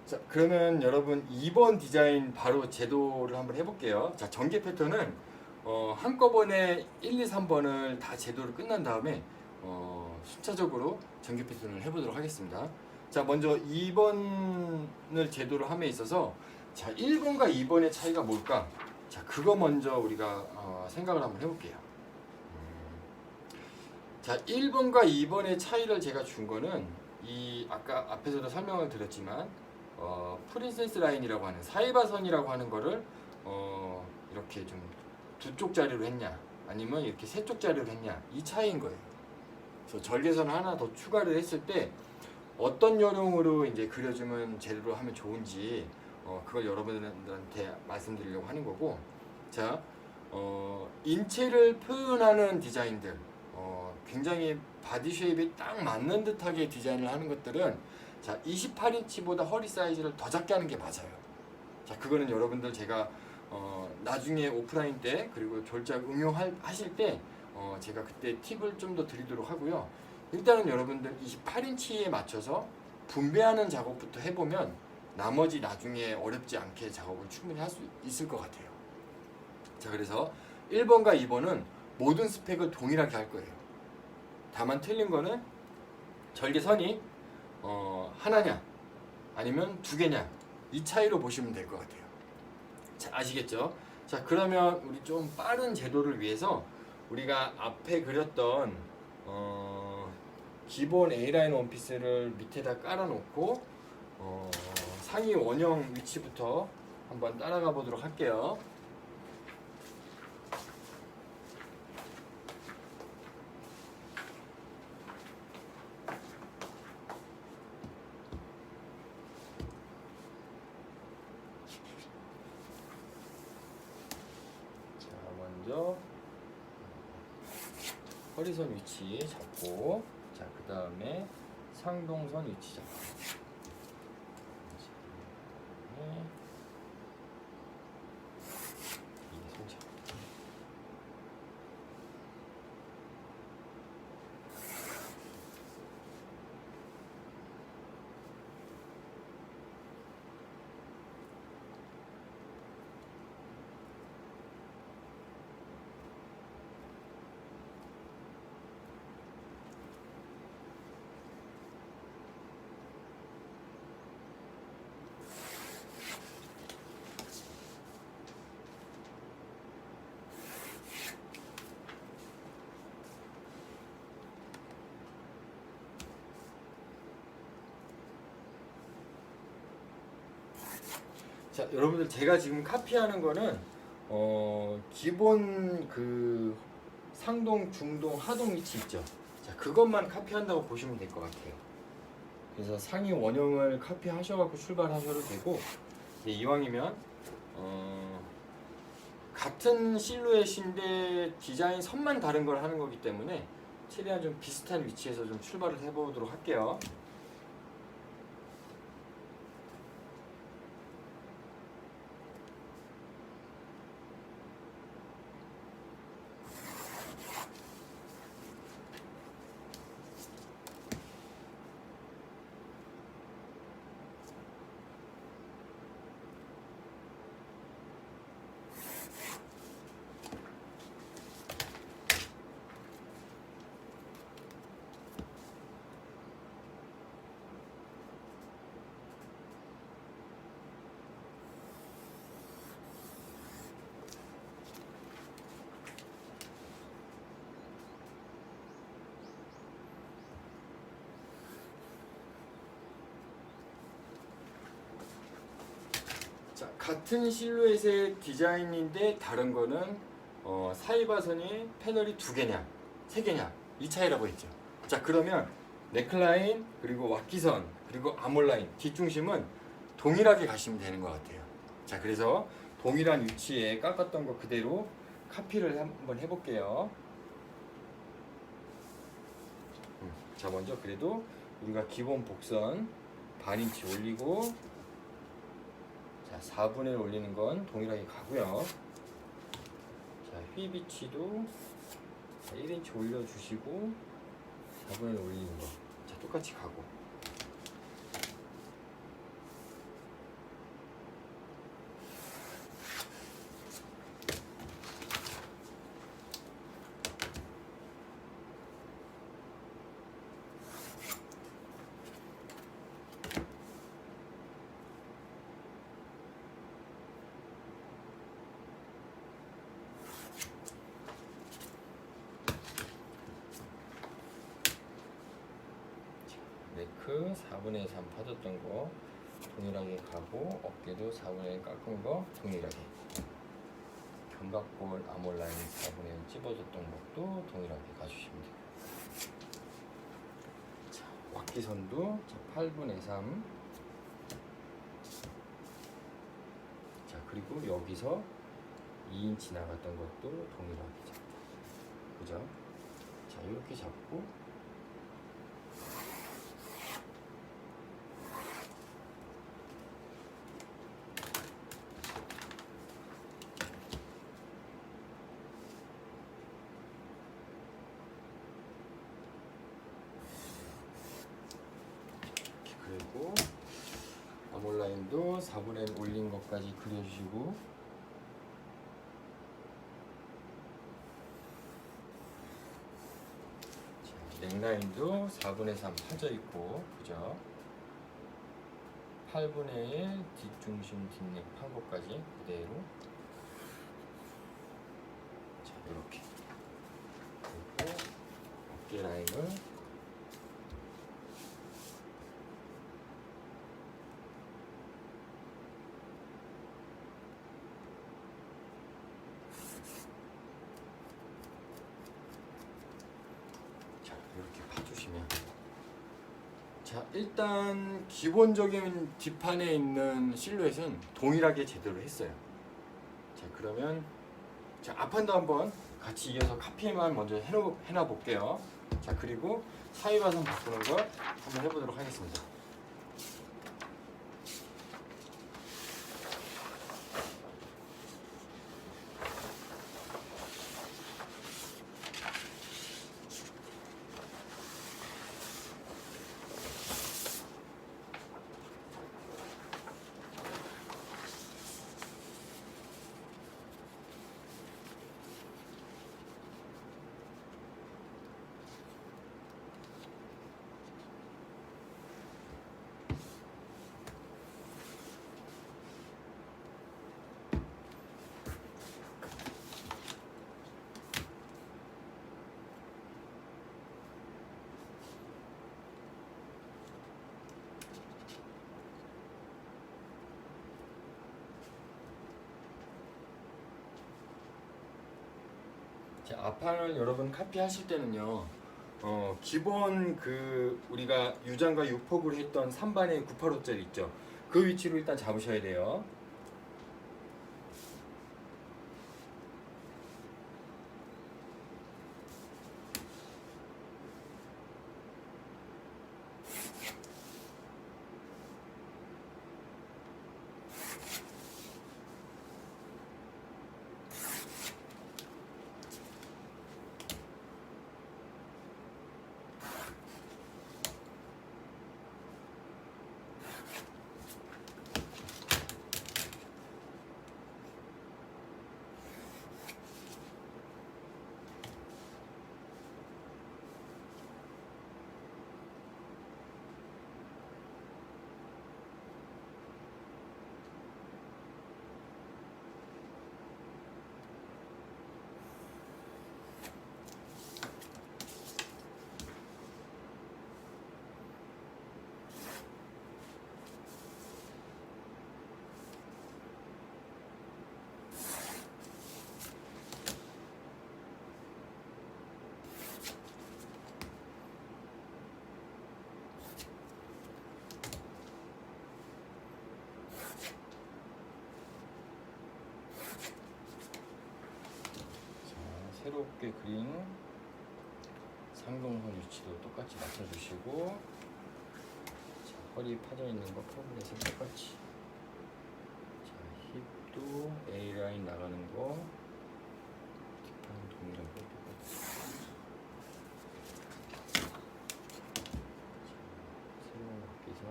자, 그러면 여러분 2번 디자인 바로 제도를 한번 해볼게요. 자, 전개 패턴은 한꺼번에 1, 2, 3번을 다 제도를 끝난 다음에 순차적으로 전개 패턴을 해보도록 하겠습니다. 자, 먼저 2번을 제도로 함에 있어서 자, 1번과 2번의 차이가 뭘까? 자, 그거 먼저 우리가 생각을 한번 해볼게요. 자, 1번과 2번의 차이를 제가 준 거는 이 아까 앞에서도 설명을 드렸지만 프린세스 라인이라고 하는 사이바선이라고 하는 거를 이렇게 좀 두 쪽짜리로 했냐 아니면 이렇게 세 쪽짜리로 했냐 이 차이인 거예요. 그래서 절개선을 하나 더 추가를 했을 때 어떤 요령으로 이제 그려주면 제대로 하면 좋은지 그걸 여러분들한테 말씀드리려고 하는 거고, 자 인체를 표현하는 디자인들 굉장히 바디 쉐입에 딱 맞는 듯하게 디자인을 하는 것들은 자 28인치보다 허리 사이즈를 더 작게 하는 게 맞아요. 자 그거는 여러분들 제가 나중에 오프라인 때 그리고 졸작 응용하실 때 제가 그때 팁을 좀 더 드리도록 하고요. 일단은 여러분들 28인치에 맞춰서 분배하는 작업부터 해보면 나머지 나중에 어렵지 않게 작업을 충분히 할 수 있을 것 같아요. 자 그래서 1번과 2번은 모든 스펙을 동일하게 할 거예요. 다만 틀린 거는 절개선이 하나냐 아니면 두 개냐 이 차이로 보시면 될 것 같아요. 자, 아시겠죠? 자 그러면 우리 좀 빠른 제도를 위해서 우리가 앞에 그렸던 기본 A라인 원피스를 밑에다 깔아놓고 상의 원형 위치부터 한번 따라가 보도록 할게요. 먼저 허리선 위치 잡고, 자 그 다음에 상동선 위치 잡고, 이게 손 잡고. 자 여러분들 제가 지금 카피하는 거는 기본 그 상동, 중동, 하동 위치 있죠. 자 그것만 카피한다고 보시면 될 것 같아요. 그래서 상의 원형을 카피하셔갖고 출발하셔도 되고, 이왕이면 같은 실루엣인데 디자인 선만 다른 걸 하는 거기 때문에 최대한 좀 비슷한 위치에서 좀 출발을 해보도록 할게요. 자, 같은 실루엣의 디자인인데 다른 거는 사이바선이 패널이 두 개냐, 세 개냐 이 차이라고 했죠. 자, 그러면 넥라인 그리고 왁기선 그리고 아몰라인 뒷중심은 동일하게 가시면 되는 것 같아요. 자, 그래서 동일한 위치에 깎았던 거 그대로 카피를 한번 해볼게요. 자, 먼저 그래도 우리가 기본 복선 반인치 올리고, 자 4분의 1 올리는 건 동일하게 가고요. 자 휘비치도 1인치 올려주시고 4분의 1 올리는 거, 자 똑같이 가고. 넥 4분의 3 파졌던 거 동일하게 가고, 어깨도 4분의 1 깎은 거 동일하게, 견갑골 아몰 라인 4분의 1 찝어줬던 것도 동일하게 가주시면 돼요. 자, 왁기선도 8분의 3. 자, 그리고 여기서 2인치 나갔던 것도 동일하게 잡고, 그죠? 자, 이렇게 잡고, 그리고 아몰 라인도 4분의 1 올린 것까지 그려주시고, 넥라인도 4분의 3 파져 있고, 그죠? 8분의 1 뒷중심 뒷넥 판 것까지 그대로. 자, 이렇게. 그리고 어깨 라인을 이렇게 파주시면, 자, 일단 기본적인 뒷판에 있는 실루엣은 동일하게 제대로 했어요. 자, 그러면 자, 앞판도 한번 같이 이어서 카피만 먼저 해놔 볼게요. 자, 그리고 사이바선 바꾸는 거 한번 해보도록 하겠습니다. 자, 앞판을 여러분 카피하실 때는요, 기본 그 우리가 유장과 유폭을 했던 3반의 985짜리 있죠, 그 위치로 일단 잡으셔야 돼요. 새롭게 그린 상동선 위치도 똑같이 맞춰주시고, 자, 허리 파져 있는 거 포근해서 똑같이, 자, 힙도 A라인 나가는 거 뒷판 동일하게 똑같이, 자, 새로운 어깨선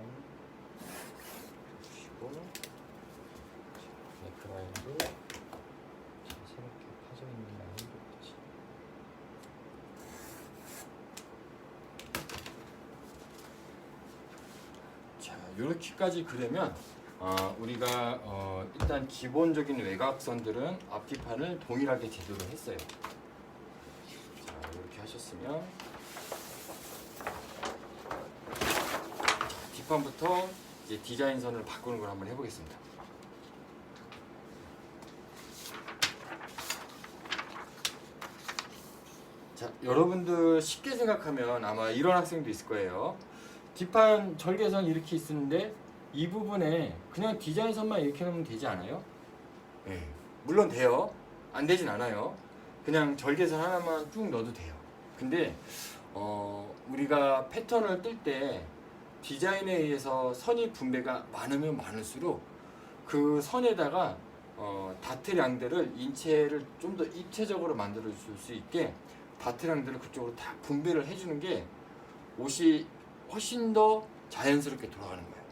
주시고, 네크라인도 새롭게 파져 있는 라인도 같이. 자, 이렇게까지 그리면 우리가 일단 기본적인 외곽선들은 앞뒤판을 동일하게 제대로 했어요. 자, 이렇게 하셨으면 뒷판부터 이제 디자인선을 바꾸는 걸 한번 해보겠습니다. 자, 여러분들 쉽게 생각하면 아마 이런 학생도 있을 거예요. 뒷판 절개선 이렇게 있는데 이 부분에 그냥 디자인선만 이렇게 놓으면 되지 않아요? 네, 물론 돼요. 안 되진 않아요. 그냥 절개선 하나만 쭉 넣어도 돼요. 근데 우리가 패턴을 뜰 때 디자인에 의해서 선이 분배가 많으면 많을수록 그 선에다가 다트량들을 인체를 좀 더 입체적으로 만들어 줄 수 있게 다트량들을 그쪽으로 다 분배를 해주는 게 옷이 훨씬 더 자연스럽게 돌아가는 거예요.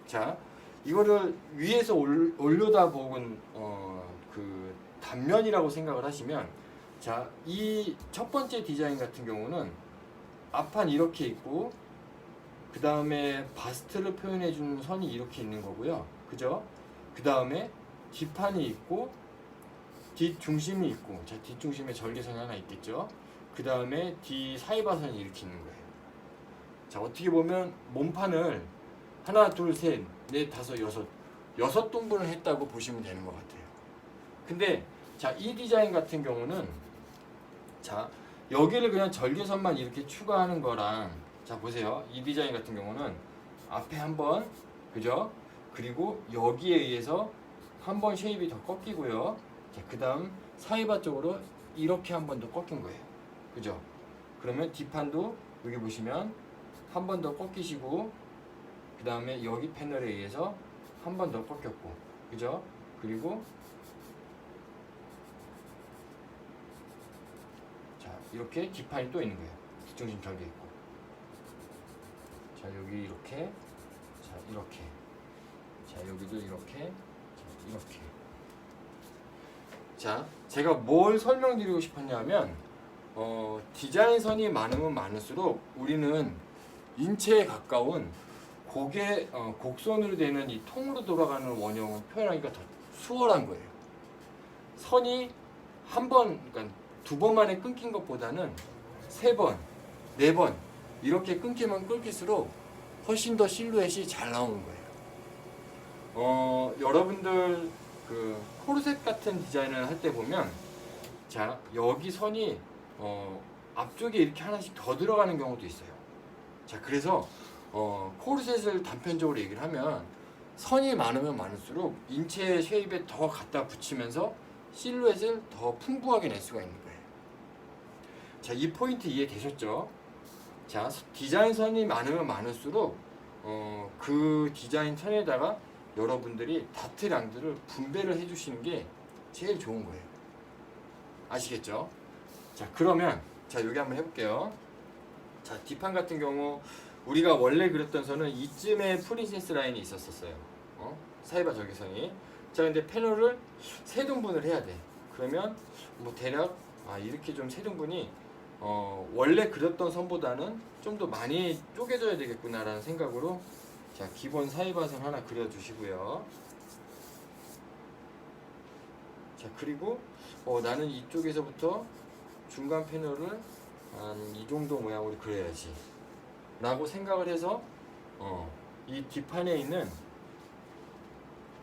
자, 이거를 위에서 올려다 보은 그 단면이라고 생각을 하시면, 자, 이 첫 번째 디자인 같은 경우는 앞판 이렇게 있고 그 다음에 바스트를 표현해 주는 선이 이렇게 있는 거고요. 그죠? 그 다음에 뒷판이 있고 뒷중심이 있고, 자, 뒷중심에 절개선이 하나 있겠죠. 그 다음에 뒤 사이바선이 이렇게 있는 거예요. 자, 어떻게 보면 몸판을 하나, 둘, 셋, 넷, 다섯, 여섯 등분을 했다고 보시면 되는 것 같아요. 근데 자, 이 디자인 같은 경우는, 자, 여기를 그냥 절개선만 이렇게 추가하는 거랑, 자, 보세요. 이 디자인 같은 경우는 앞에 한 번, 그죠? 그리고 여기에 의해서 한 번 쉐입이 더 꺾이고요. 자, 그 다음 사이바 쪽으로 이렇게 한 번 더 꺾인 거예요. 그죠? 그러면 뒷판도 여기 보시면 한 번 더 꺾이시고, 그 다음에 여기 패널에 의해서 한 번 더 꺾였고, 그죠? 그리고 자, 이렇게 뒷판이 또 있는 거예요. 뒷중심 절개 있고, 자, 여기 이렇게, 자, 이렇게, 자, 여기도 이렇게, 자, 이렇게. 자, 제가 뭘 설명드리고 싶었냐면, 디자인선이 많으면 많을수록 우리는 인체에 가까운 곡선으로 되는 이 통으로 돌아가는 원형을 표현하기가 더 수월한 거예요. 선이 한 번, 그러니까 두 번 만에 끊긴 것보다는 세 번, 네 번 이렇게 끊기면 끊길수록 훨씬 더 실루엣이 잘 나오는 거예요. 여러분들 그 코르셋 같은 디자인을 할 때 보면, 자, 여기 선이 앞쪽에 이렇게 하나씩 더 들어가는 경우도 있어요. 자, 그래서 코르셋을 단편적으로 얘기를 하면 선이 많으면 많을수록 인체 쉐입에 더 갖다 붙이면서 실루엣을 더 풍부하게 낼 수가 있는 거예요. 자, 이 포인트 이해되셨죠? 자, 디자인 선이 많으면 많을수록 그 디자인 선에다가 여러분들이 다트량들을 분배를 해주시는 게 제일 좋은 거예요. 아시겠죠? 자, 그러면 자, 여기 한번 해볼게요. 자, 뒷판 같은 경우 우리가 원래 그렸던 선은 이쯤에 프린세스 라인이 있었어요. 사이바 절개선이. 자, 근데 패널을 세 등분을 해야 돼. 그러면 뭐 대략 이렇게 좀 세 등분이 원래 그렸던 선보다는 좀 더 많이 쪼개져야 되겠구나라는 생각으로, 자, 기본 사이바선 하나 그려주시고요. 자, 그리고 나는 이쪽에서부터 중간 패널을 한 이 정도 모양으로 그려야지 라고 생각을 해서 이 뒷판에 있는,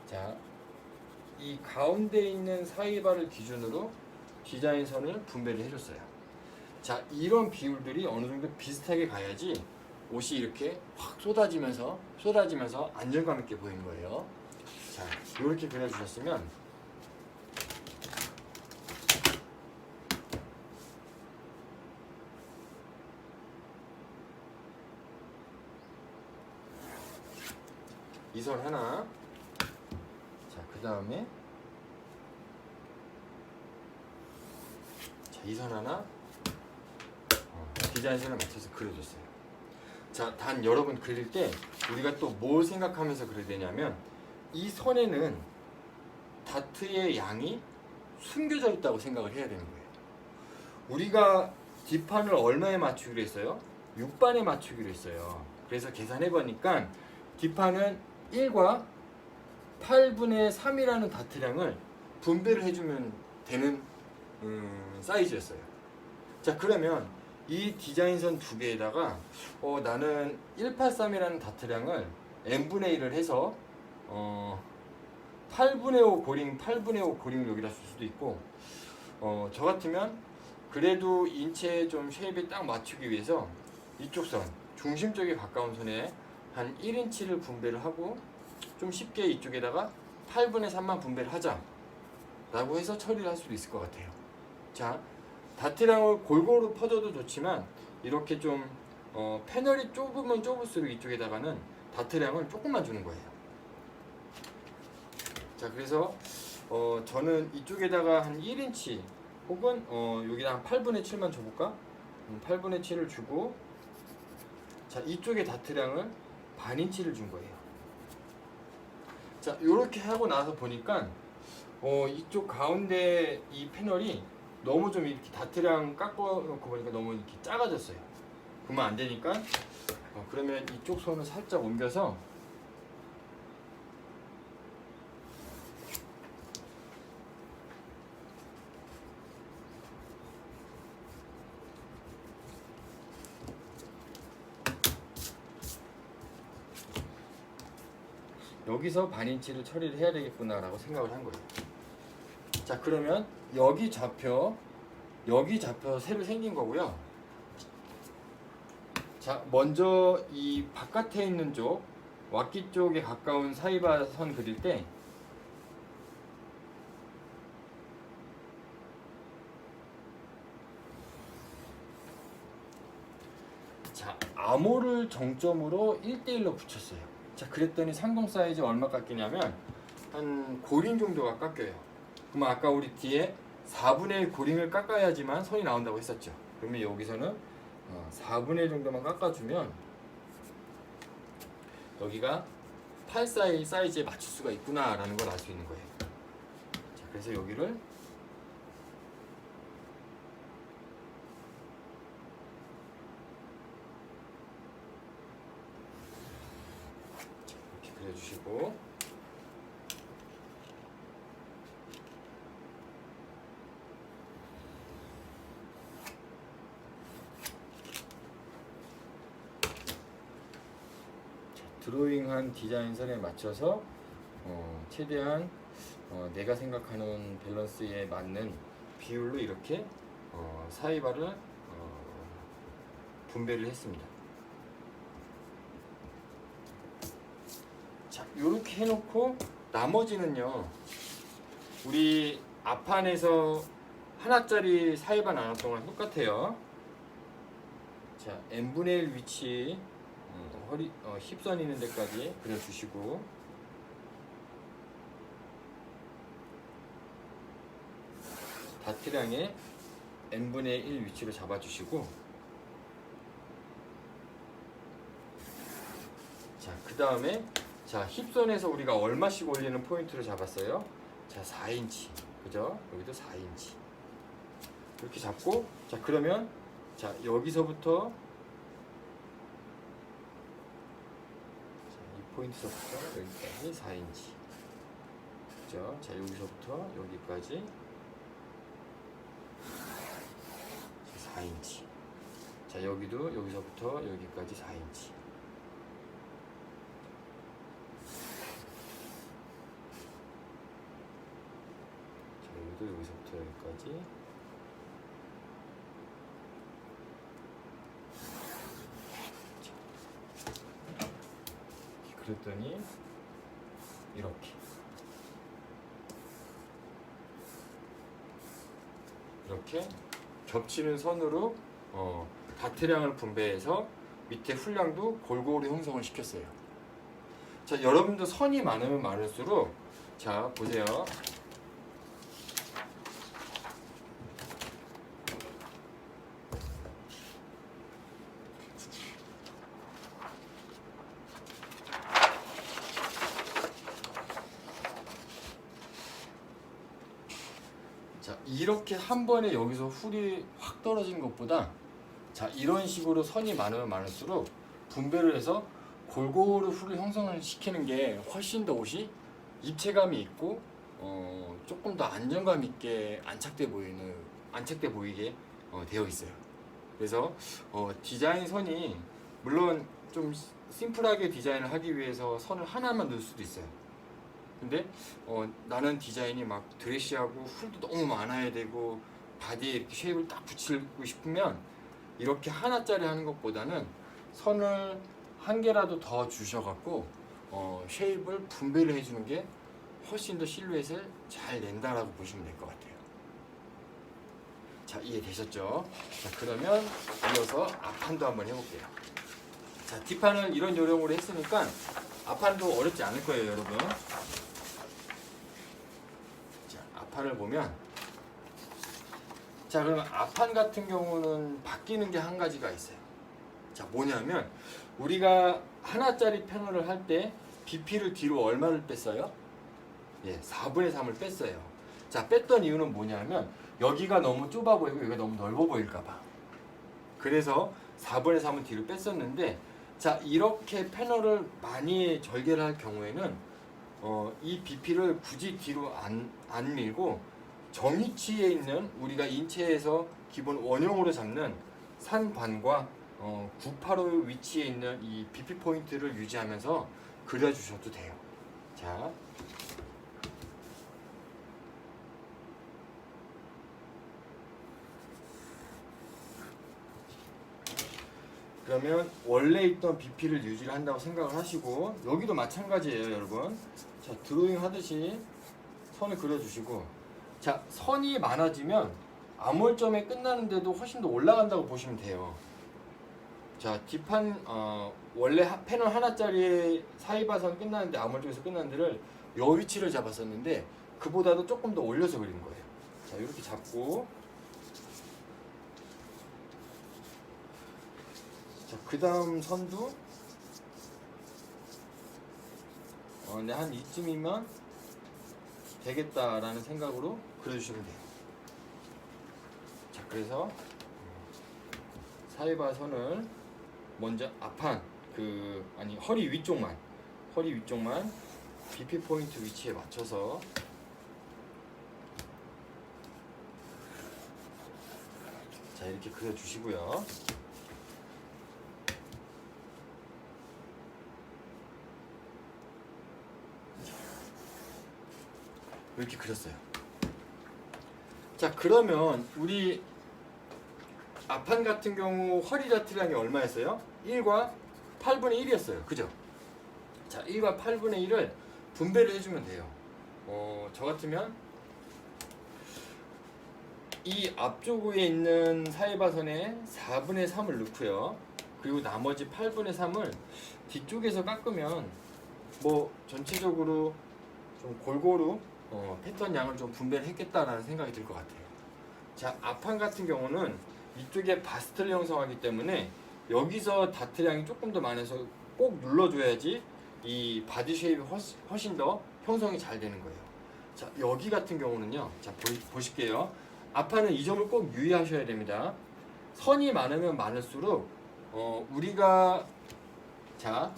자, 이 가운데 있는 사이바를 기준으로 디자인선을 분배를 해줬어요. 자, 이런 비율들이 어느 정도 비슷하게 가야지 옷이 이렇게 확 쏟아지면서 안정감 있게 보이는 거예요. 자, 이렇게 그려주셨으면, 이 선 하나, 자, 그 다음에 자, 이 선 하나, 디자인선을 맞춰서 그려줬어요. 자, 단 여러분 그릴 때 우리가 또 뭘 생각하면서 그려야 되냐면, 이 선에는 다트의 양이 숨겨져 있다고 생각을 해야 되는 거예요. 우리가 뒷판을 얼마에 맞추기로 했어요? 6반에 맞추기로 했어요. 그래서 계산해 보니까 뒷판은 1과 8분의 3이라는 다트량을 분배를 해주면 되는 사이즈였어요. 자, 그러면 이 디자인선 두 개에다가 나는 183이라는 다트량을 n분의 1을 해서 8분의 5 고링, 8분의 5 고링을 여기다 쓸 수도 있고, 저 같으면 그래도 인체에 좀 쉐입에 딱 맞추기 위해서 이쪽 선, 중심 쪽에 가까운 선에 한 1인치를 분배를 하고 좀 쉽게 이쪽에다가 8분의 3만 분배를 하자 라고 해서 처리를 할 수도 있을 것 같아요. 자, 다트량을 골고루 퍼줘도 좋지만 이렇게 좀 패널이 좁으면 좁을수록 이쪽에다가는 다트량을 조금만 주는 거예요. 자, 그래서 저는 이쪽에다가 한 1인치 혹은 여기다 한 8분의 7만 줘볼까? 8분의 7을 주고, 자, 이쪽에 다트량을 반 인치를 준 거예요. 자, 요렇게 하고 나서 보니까 이쪽 가운데 이 패널이 너무 좀 이렇게 다트량 깎아놓고 보니까 너무 이렇게 작아졌어요. 그러면 안 되니까 그러면 이쪽 선을 살짝 옮겨서 여기서 반인치를 처리를 해야 되겠구나 라고 생각을 한 거예요. 자, 그러면 여기 좌표 새로 생긴 거고요. 자, 먼저 이 바깥에 있는 쪽 왁기 쪽에 가까운 사이바선 그릴 때 자, 암호를 정점으로 1대1로 붙였어요. 자, 그랬더니 상동 사이즈 얼마 깎이냐면 한 고링 정도가 깎여요. 그럼 아까 우리 뒤에 4분의 1 고링을 깎아야지만 선이 나온다고 했었죠. 그러면 여기서는 4분의 1 정도만 깎아주면 여기가 8 사이즈에 맞출 수가 있구나 라는 걸 알 수 있는 거예요. 자, 그래서 여기를 이렇게 그려주시고, 드로잉한 디자인선에 맞춰서 최대한 내가 생각하는 밸런스에 맞는 비율로 이렇게 사이바를 분배를 했습니다. 자, 이렇게 해놓고 나머지는요, 우리 앞판에서 하나짜리 사이바 나눴던 거랑 똑같아요. 자, n분의 1 위치 힙선 있는 데까지 그려주시고, 다트량의 n분의 1 위치로 잡아주시고, 자, 그 다음에 자, 힙선에서 우리가 얼마씩 올리는 포인트를 잡았어요. 자, 4인치, 그죠? 여기도 4인치 이렇게 잡고, 자, 그러면 자, 여기서부터 포인트서부터 여기까지 4인치, 그죠? 자, 여기서부터 여기까지 4인치. 자, 여기도 여기서부터 여기까지 4인치. 자, 여기도 여기서부터 여기까지. 그랬더니 이렇게 겹치는 선으로 다트량을 분배해서 밑에 풀량도 골고루 형성을 시켰어요. 자, 여러분도 선이 많으면 많을수록, 자, 보세요. 자, 이렇게 한 번에 여기서 훌이 확 떨어진 것보다, 자, 이런 식으로 선이 많으면 많을수록 분배를 해서 골고루 훌을 형성을 시키는 게 훨씬 더 옷이 입체감이 있고 조금 더 안정감 있게 안착돼 보이게 되어 있어요. 그래서 디자인 선이 물론 좀 심플하게 디자인을 하기 위해서 선을 하나만 넣을 수도 있어요. 근데 나는 디자인이 막 드레시하고 훌도 너무 많아야 되고 바디에 이렇게 쉐입을 딱 붙이고 싶으면 이렇게 하나짜리 하는 것보다는 선을 한 개라도 더 주셔갖고 쉐입을 분배를 해주는 게 훨씬 더 실루엣을 잘 낸다라고 보시면 될 것 같아요. 자, 이해되셨죠? 자, 그러면 이어서 앞판도 한번 해볼게요. 자, 뒷판을 이런 요령으로 했으니까 앞판도 어렵지 않을 거예요, 여러분. 자, 앞판을 보면, 자, 그러면 앞판 같은 경우는 바뀌는 게 한 가지가 있어요. 자, 뭐냐면 우리가 하나짜리 패널을 할 때 BP를 뒤로 얼마를 뺐어요? 예, 4분의 3을 뺐어요. 자, 뺐던 이유는 뭐냐면 여기가 너무 좁아 보이고 여기가 너무 넓어 보일까봐. 그래서 4분의 3은 뒤로 뺐었는데, 자, 이렇게 패널을 많이 절개를 할 경우에는 이 BP를 굳이 뒤로 안 밀고 정위치에 있는 우리가 인체에서 기본 원형으로 잡는 산반과 985 위치에 있는 이 BP 포인트를 유지하면서 그려주셔도 돼요. 자, 그러면 원래 있던 BP를 유지를 한다고 생각을 하시고, 여기도 마찬가지예요, 여러분. 자, 드로잉 하듯이 선을 그려주시고, 자, 선이 많아지면 암홀점에 끝나는데도 훨씬 더 올라간다고 보시면 돼요. 자, 뒷판 원래 패널 하나짜리 사이바선 끝나는데 암홀점에서 끝나는 데를 요 위치를 잡았었는데 그보다도 조금 더 올려서 그린 거예요. 자, 이렇게 잡고, 자, 그 다음 선도 근데 한 이쯤이면 되겠다라는 생각으로 그려주시면 돼요. 자, 그래서 사이바선을 먼저 앞판 허리 위쪽만 BP 포인트 위치에 맞춰서, 자, 이렇게 그려주시고요. 이렇게 그렸어요. 자, 그러면 우리 앞판 같은 경우 허리 자트량이 얼마였어요? 1과 8분의 1이었어요. 그죠? 자, 1과 8분의 1을 분배를 해주면 돼요. 저 같으면 이 앞쪽에 있는 사이바선에 4분의 3을 넣고요. 그리고 나머지 8분의 3을 뒤쪽에서 깎으면 뭐 전체적으로 좀 골고루 패턴 양을 좀 분배를 했겠다라는 생각이 들 것 같아요. 자, 앞판 같은 경우는 이쪽에 바스트를 형성하기 때문에 여기서 다트량이 조금 더 많아서 꼭 눌러줘야지 이 바디 쉐입이 훨씬 더 형성이 잘 되는 거예요. 자, 여기 같은 경우는요, 자, 보실게요. 앞판은 이 점을 꼭 유의하셔야 됩니다. 선이 많으면 많을수록 우리가, 자,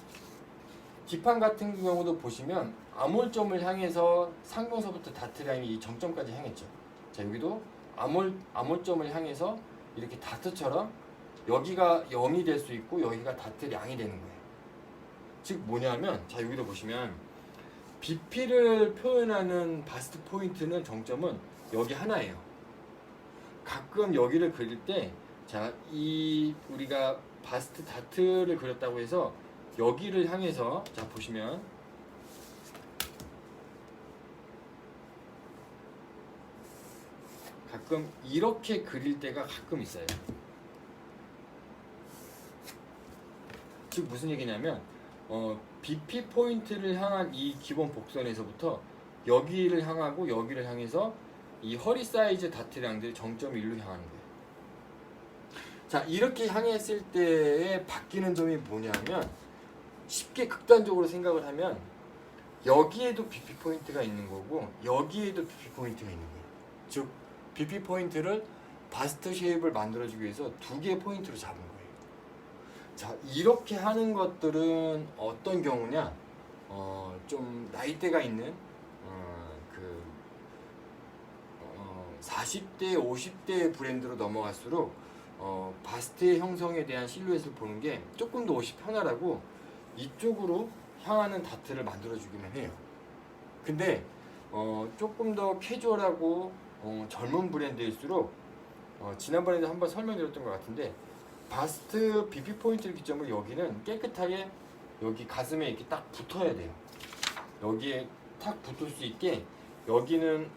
뒷판 같은 경우도 보시면 암홀점을 향해서 상경서부터 다트량이 이 정점까지 향했죠. 자, 여기도 암홀점을 향해서 이렇게 다트처럼 여기가 0이 될 수 있고 여기가 다트량이 되는 거예요. 즉 뭐냐면, 자, 여기도 보시면 BP를 표현하는 바스트 포인트는 정점은 여기 하나예요. 가끔 여기를 그릴 때, 자, 우리가 바스트 다트를 그렸다고 해서 여기를 향해서, 자, 보시면 가끔 이렇게 그릴 때가 가끔 있어요. 즉 무슨 얘기냐면 BP 포인트를 향한 이 기본 복선에서부터 여기를 향하고 여기를 향해서 이 허리 사이즈 다트량들이 정점 1로 향하는 거예요. 자, 이렇게 향했을 때에 바뀌는 점이 뭐냐면, 쉽게 극단적으로 생각을 하면 여기에도 BP 포인트가 있는 거고 여기에도 BP 포인트가 있는 거예요. 즉 BP 포인트를 바스트 쉐입을 만들어주기 위해서 두 개의 포인트로 잡은 거예요. 자, 이렇게 하는 것들은 어떤 경우냐, 좀 나이대가 있는 40대, 50대 브랜드로 넘어갈수록 바스트의 형성에 대한 실루엣을 보는 게 조금 더 옷이 편하라고 이쪽으로 향하는 다트를 만들어주기는 해요. 근데 조금 더 캐주얼하고 젊은 브랜드일수록 지난번에도 한번 설명드렸던 것 같은데 바스트 BP 포인트를 기점으로 여기는 깨끗하게 여기 가슴에 이렇게 딱 붙어야 돼요. 여기에 탁 붙을 수 있게 여기는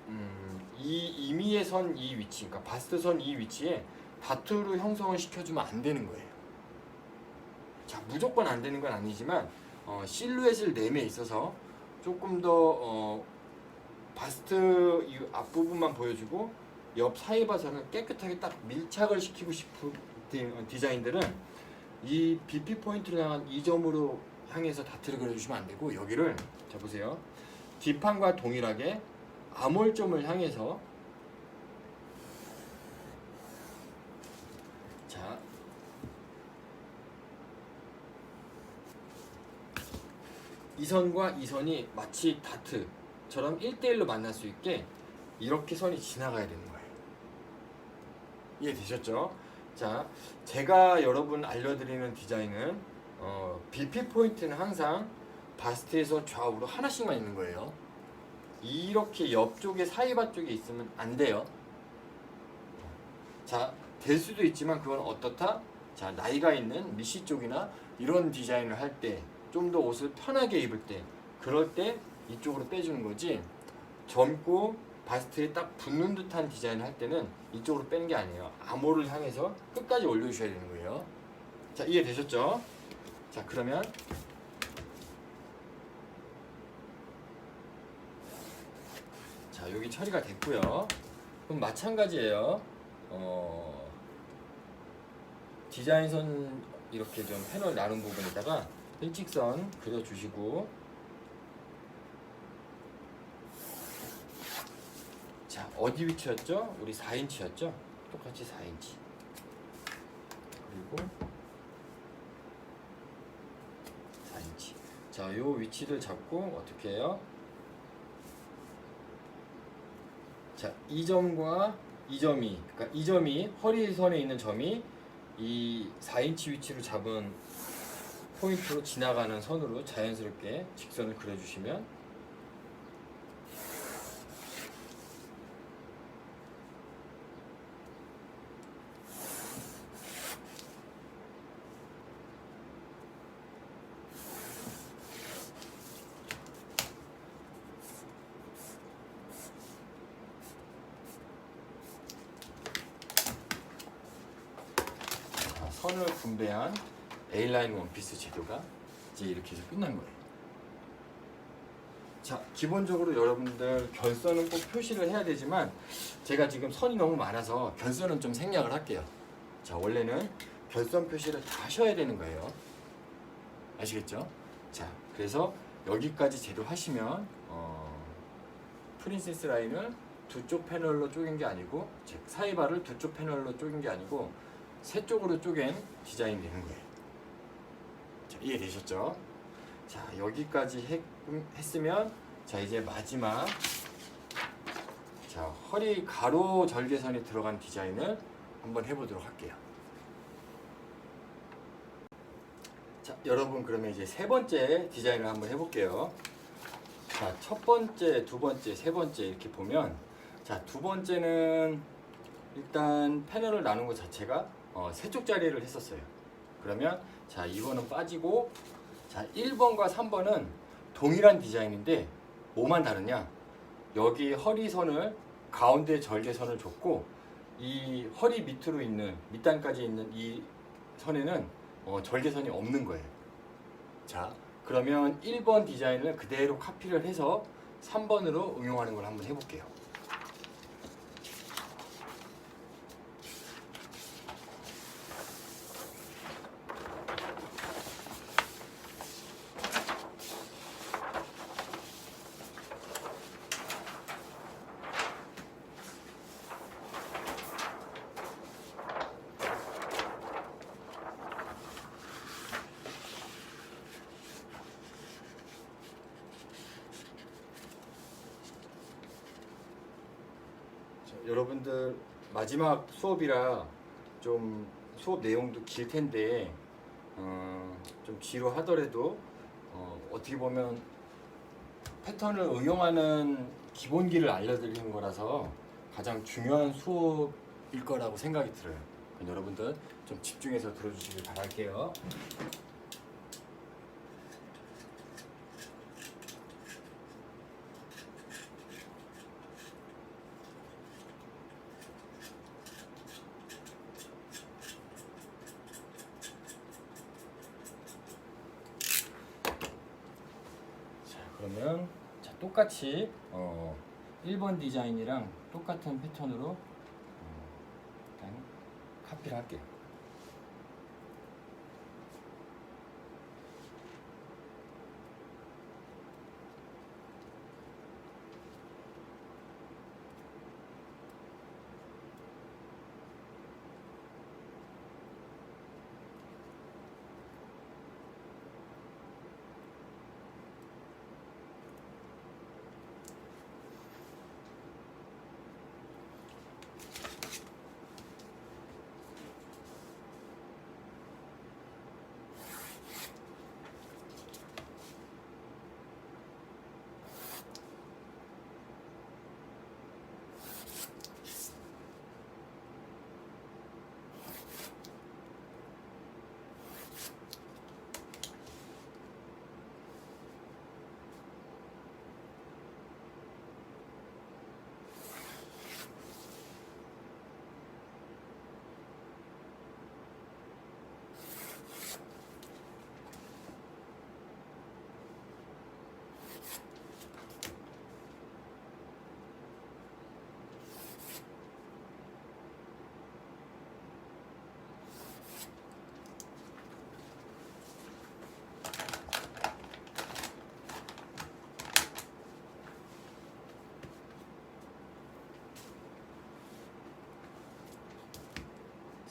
이 이미의 선 이 위치, 그러니까 바스트 선 이 위치에 다트로 형성을 시켜주면 안 되는 거예요. 자, 무조건 안 되는 건 아니지만 실루엣을 내에 있어서 조금 더 바스트 이 앞부분만 보여주고 옆 사이바선을 깨끗하게 딱 밀착을 시키고 싶은 디자인들은 이 BP 포인트를 향한 이 점으로 향해서 다트를 그려주시면 안 되고 여기를 자 보세요. 뒷판과 동일하게 암홀점을 향해서 자 이 선과 이 선이 마치 다트처럼 1대1로 만날 수 있게 이렇게 선이 지나가야 되는 거예요. 이해되셨죠? 자, 제가 여러분 알려드리는 디자인은 BP 포인트는 항상 바스트에서 좌우로 하나씩만 있는 거예요. 이렇게 옆쪽에 사이바 쪽에 있으면 안 돼요. 자, 될 수도 있지만 그건 어떻다? 자, 나이가 있는 미시 쪽이나 이런 디자인을 할 때 좀 더 옷을 편하게 입을 때 그럴 때 이쪽으로 빼주는 거지 젊고 바스트에 딱 붙는 듯한 디자인을 할 때는 이쪽으로 빼는 게 아니에요. 암호를 향해서 끝까지 올려주셔야 되는 거예요. 자, 이해되셨죠? 자, 그러면 자, 여기 처리가 됐고요. 그럼 마찬가지예요. 디자인선 이렇게 좀 패널 나눈 부분에다가 일직선 그려주시고 자, 어디 위치였죠? 우리 4인치였죠? 똑같이 4인치 그리고 4인치 자, 요 위치를 잡고 어떻게 해요? 자, 이 점과 이 점이 그러니까 이 점이 허리선에 있는 점이 이 4인치 위치로 잡은 포인트로 지나가는 선으로 자연스럽게 직선을 그려주시면 선을 분배한 A라인 원피스 제도가 이제 이렇게 해서 끝난 거예요. 자, 기본적으로 여러분들 결선은 꼭 표시를 해야 되지만 제가 지금 선이 너무 많아서 결선은 좀 생략을 할게요. 자, 원래는 결선 표시를 다 하셔야 되는 거예요. 아시겠죠? 자, 그래서 여기까지 제도 하시면 프린세스 라인을 두 쪽 패널로 쪼갠 게 아니고 즉 사이바를 두 쪽 패널로 쪼갠 게 아니고 세 쪽으로 쪼갠 디자인이 되는 거예요. 자, 이해되셨죠? 자, 여기까지 했으면 자, 이제 마지막 자, 허리 가로 절개선이 들어간 디자인을 한번 해보도록 할게요. 자, 여러분 그러면 이제 세 번째 디자인을 한번 해볼게요. 자, 첫 번째, 두 번째, 세 번째 이렇게 보면 자, 두 번째는 일단 패널을 나눈 것 자체가 세 쪽짜리를 했었어요. 그러면 자, 이거는 빠지고 자, 1번과 3번은 동일한 디자인인데 뭐만 다르냐? 여기 허리선을 가운데 절개선을 줬고 이 허리 밑으로 있는 밑단까지 있는 이 선에는 절개선이 없는 거예요. 자, 그러면 1번 디자인을 그대로 카피를 해서 3번으로 응용하는 걸 한번 해볼게요. 여러분들 마지막 수업이라 좀 수업 내용도 길 텐데 좀 지루하더라도 어떻게 보면 패턴을 응용하는 기본기를 알려드리는 거라서 가장 중요한 수업일 거라고 생각이 들어요. 여러분들 좀 집중해서 들어주시길 바랄게요. 그러면 자, 똑같이 1번 디자인이랑 똑같은 패턴으로 일단 카피를 할게요.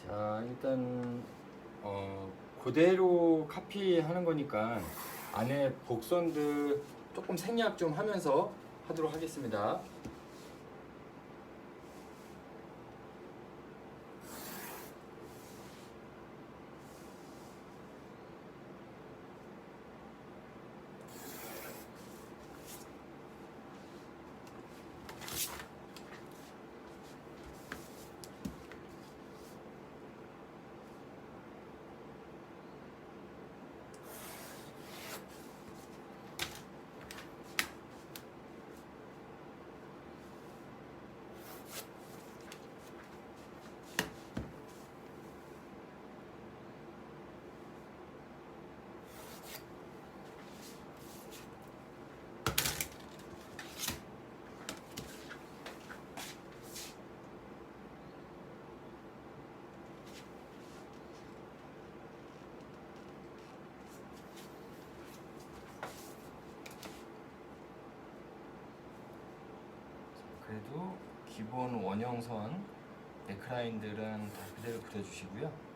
자, 일단 그대로 카피하는 거니까 안에 곡선들 조금 생략 좀 하면서 하도록 하겠습니다. 그래도 기본 원형선 네크라인들은 다 그대로 그려주시고요.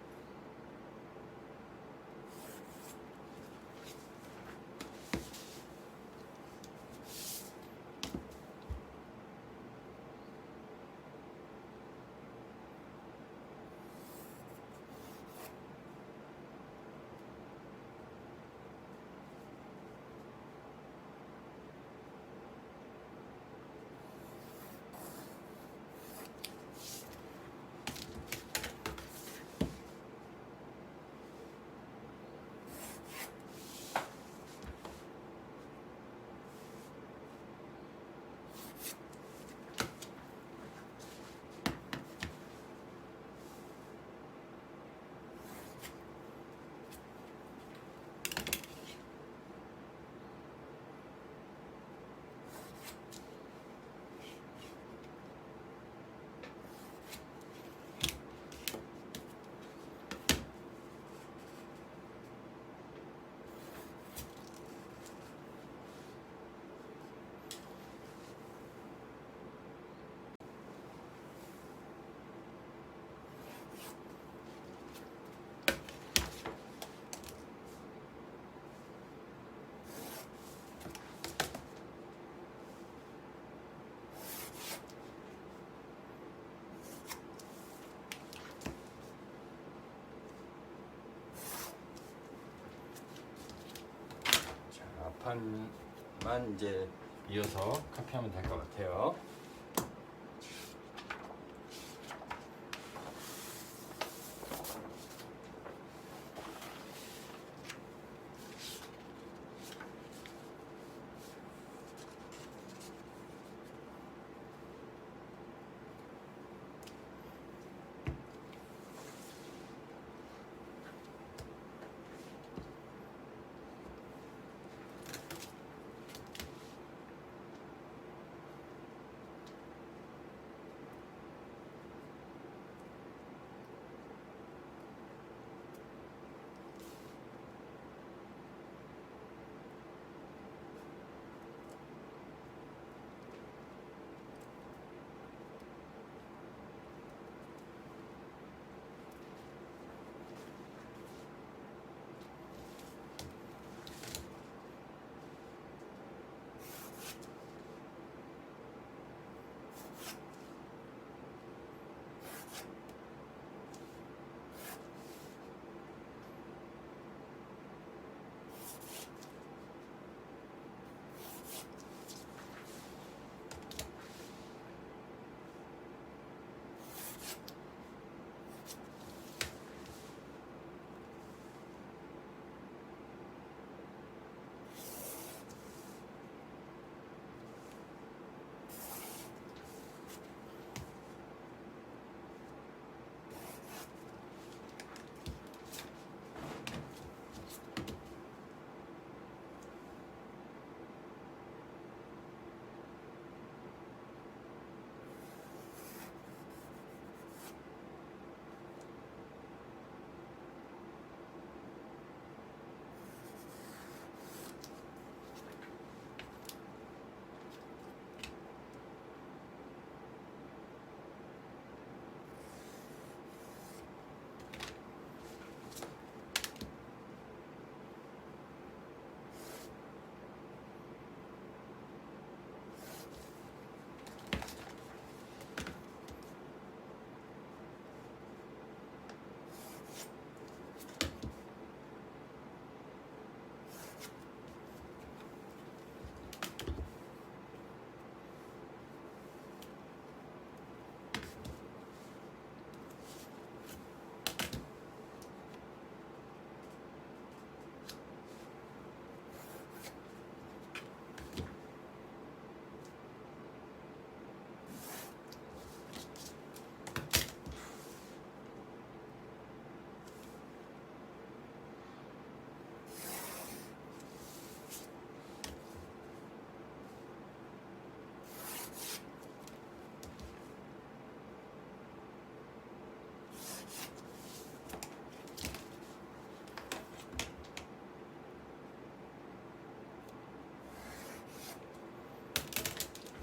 칸만 이제 이어서 카피하면 될 것 같아요.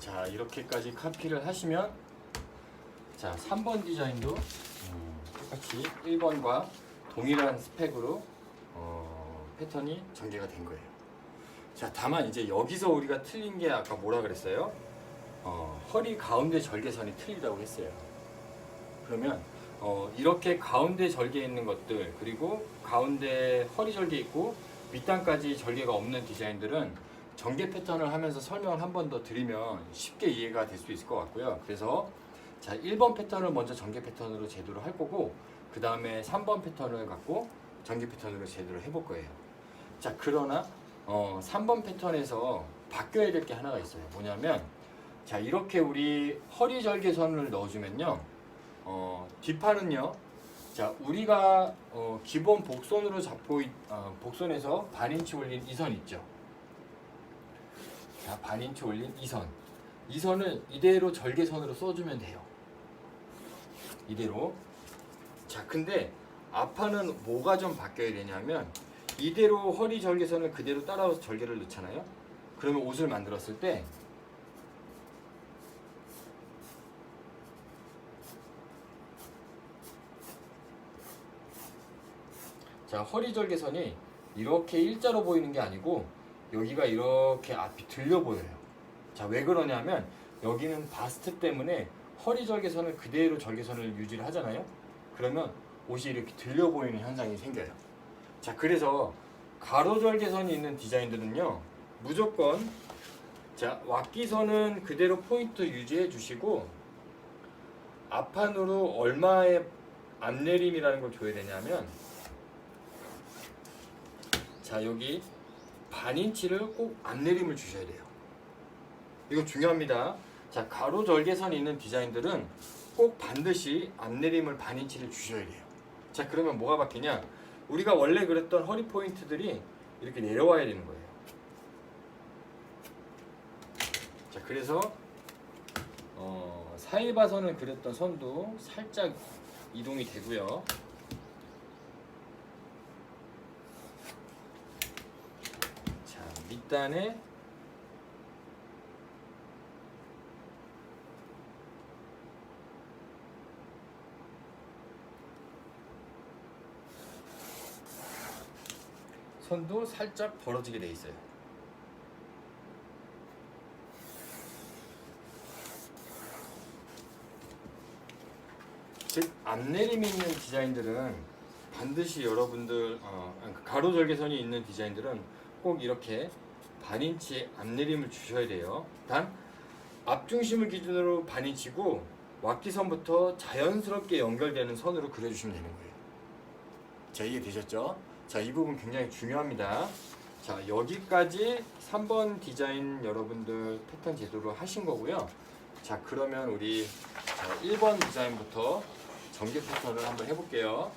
자, 이렇게까지 카피를 하시면, 자, 3번 디자인도 똑같이 1번과 동일한 스펙으로 패턴이 전개가 된 거예요. 자, 다만 이제 여기서 우리가 틀린 게 아까 뭐라 그랬어요? 허리 가운데 절개선이 틀리다고 했어요. 그러면 이렇게 가운데 절개 있는 것들, 그리고 가운데 허리 절개 있고 밑단까지 절개가 없는 디자인들은 전개 패턴을 하면서 설명을 한 번 더 드리면 쉽게 이해가 될 수 있을 것 같고요. 그래서 자, 1번 패턴을 먼저 전개 패턴으로 제대로 할 거고, 그 다음에 3번 패턴을 갖고 전개 패턴으로 제대로 해볼 거예요. 자, 그러나 3번 패턴에서 바뀌어야 될 게 하나가 있어요. 뭐냐면, 자, 이렇게 우리 허리 절개선을 넣어주면요, 뒷판은요, 자, 우리가 기본 복선으로 잡고 복선에서 반인치 올린 이 선 있죠. 자, 반인치 올린 이 선. 이 선을 이대로 절개선으로 써주면 돼요. 이대로. 자, 근데 앞판은 뭐가 좀 바뀌어야 되냐면, 이대로 허리 절개선을 그대로 따라와서 절개를 넣잖아요. 그러면 옷을 만들었을 때 자, 허리 절개선이 이렇게 일자로 보이는 게 아니고 여기가 이렇게 앞이 들려 보여요. 자, 왜 그러냐면 여기는 바스트 때문에 허리 절개선을 그대로 절개선을 유지를 하잖아요. 그러면 옷이 이렇게 들려 보이는 현상이 생겨요. 자, 그래서 가로 절개선이 있는 디자인들은요, 무조건 자 왁기선은 그대로 포인트 유지해 주시고 앞판으로 얼마의 앞내림이라는 걸 줘야 되냐면 자 여기 반인치를 꼭 앞내림을 주셔야 돼요. 이거 중요합니다. 자 가로 절개선이 있는 디자인들은 꼭 반드시 앞내림을 반인치를 주셔야 돼요. 자 그러면 뭐가 바뀌냐? 우리가 원래 그랬던 허리 포인트들이 이렇게 내려와야 되는 거예요. 자 그래서 사이바선을 그렸던 선도 살짝 이동이 되고요. 자 밑단에 선도 살짝 벌어지게 돼 있어요. 즉 앞내림이 있는 디자인들은 반드시 여러분들 가로절개선이 있는 디자인들은 꼭 이렇게 반인치 앞내림을 주셔야 돼요. 단 앞중심을 기준으로 반인치고 왁기선부터 자연스럽게 연결되는 선으로 그려주시면 되는 거예요. 자 이해되셨죠? 자 이 부분 굉장히 중요합니다. 자 여기까지 3번 디자인 여러분들 패턴 제대로 하신 거고요. 자 그러면 우리 1번 디자인부터 전개 패턴을 한번 해볼게요.